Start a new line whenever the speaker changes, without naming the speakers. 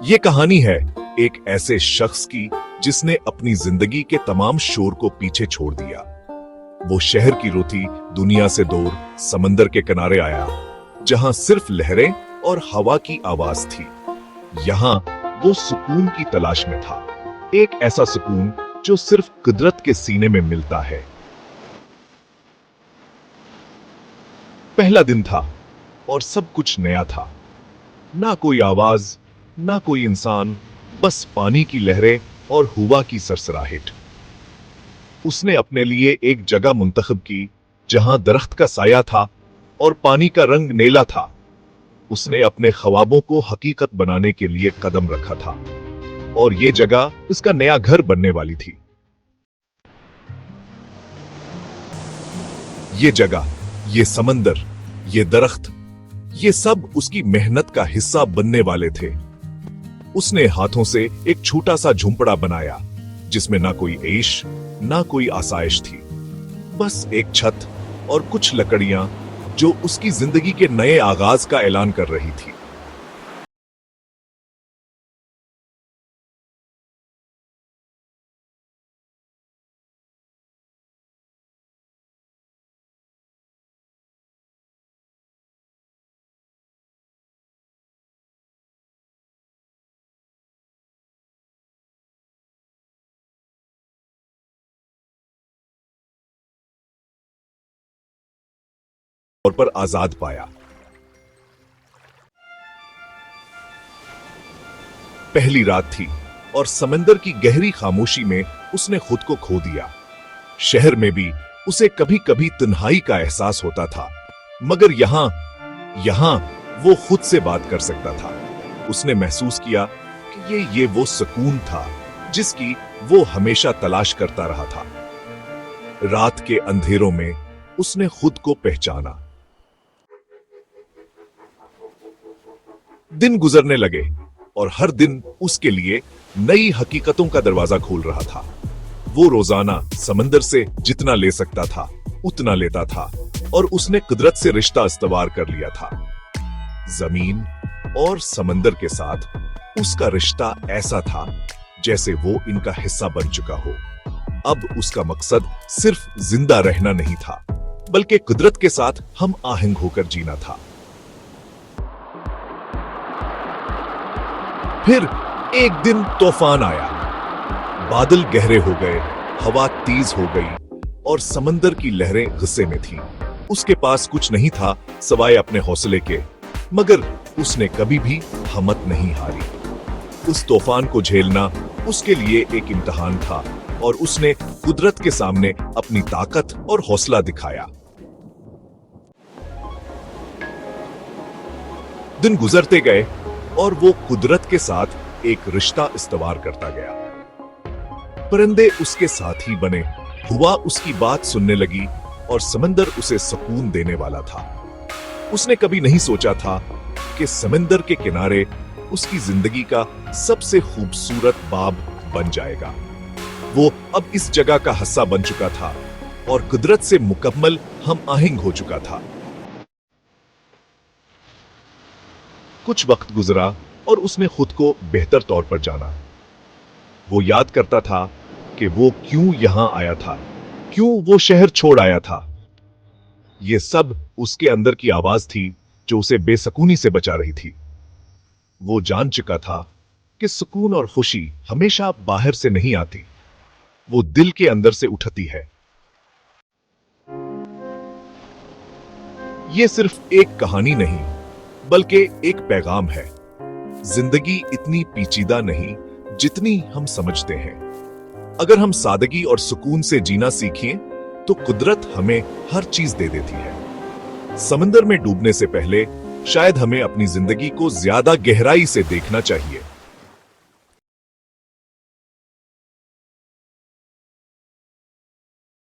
ये कहानी है एक ऐसे शख्स की जिसने अपनी जिंदगी के तमाम शोर को पीछे छोड़ दिया। वो शहर की रोती दुनिया से दूर समंदर के किनारे आया, जहां सिर्फ लहरें और हवा की आवाज थी। यहां वो सुकून की तलाश में था, एक ऐसा सुकून जो सिर्फ कुदरत के सीने में मिलता है। पहला दिन था और सब कुछ नया था। ना कोई आवाज, ना कोई इंसान, बस पानी की लहरें और हवा की सरसराहट। उसने अपने लिए एक जगह मुंतखब की जहां दरख्त का साया था और पानी का रंग नीला था। उसने अपने ख्वाबों को हकीकत बनाने के लिए कदम रखा था और यह जगह उसका नया घर बनने वाली थी। ये जगह, ये समंदर, ये दरख्त, ये सब उसकी मेहनत का हिस्सा बनने वाले थे। उसने हाथों से एक छोटा सा झुंपड़ा बनाया जिसमें ना कोई ऐश, ना कोई आसाइश थी, बस एक छत और कुछ लकड़ियां जो उसकी जिंदगी के नए आगाज का ऐलान कर रही थी। और पर आजाद पाया। पहली रात थी और समंदर की गहरी खामोशी में उसने खुद को खो दिया। शहर में भी उसे कभी कभी तन्हाई का एहसास होता था, मगर यहां वो खुद से बात कर सकता था। उसने महसूस किया कि ये वो सुकून था जिसकी वो हमेशा तलाश करता रहा था। रात के अंधेरों में उसने खुद को पहचाना। दिन गुजरने लगे और हर दिन उसके लिए नई हकीकतों का दरवाजा खोल रहा था। वो रोजाना समंदर से जितना ले सकता था उतना लेता था और उसने कुदरत से रिश्ता इस्तवार कर लिया था। जमीन और समंदर के साथ उसका रिश्ता ऐसा था जैसे वो इनका हिस्सा बन चुका हो। अब उसका मकसद सिर्फ जिंदा रहना नहीं था, बल्कि कुदरत के साथ हम आहंग होकर जीना था। फिर एक दिन तूफान आया। बादल गहरे हो गए, हवा तेज हो गई और समंदर की लहरें गुस्से में थीं। उसके पास कुछ नहीं था सिवाय अपने हौसले के, मगर उसने कभी भी हिम्मत नहीं हारी। उस तूफान को झेलना उसके लिए एक इम्तिहान था और उसने कुदरत के सामने अपनी ताकत और हौसला दिखाया। दिन गुजरते गए और वो कुदरत के साथ एक रिश्ता इस्तवार करता गया। परिंदे उसके साथ ही बने, हवा उसकी बात सुनने लगी और समंदर उसे सुकून देने वाला था। उसने कभी नहीं सोचा था कि समंदर के किनारे उसकी जिंदगी का सबसे खूबसूरत बाब बन जाएगा। वो अब इस जगह का हिस्सा बन चुका था और कुदरत से मुकम्मल हम आहंग हो चुका था। कुछ वक्त गुजरा और उसने खुद को बेहतर तौर पर जाना। वो याद करता था कि वो क्यों यहां आया था, क्यों वो शहर छोड़ आया था। ये सब उसके अंदर की आवाज थी जो उसे बेसुकूनी से बचा रही थी। वो जान चुका था कि सुकून और खुशी हमेशा बाहर से नहीं आती, वो दिल के अंदर से उठती है। ये सिर्फ एक कहानी नहीं, बल्कि एक पैगाम है। जिंदगी इतनी पेचीदा नहीं जितनी हम समझते हैं। अगर हम सादगी और सुकून से जीना सीखें तो कुदरत हमें हर चीज दे देती है। समंदर में डूबने से पहले शायद हमें अपनी जिंदगी को ज्यादा गहराई से देखना चाहिए।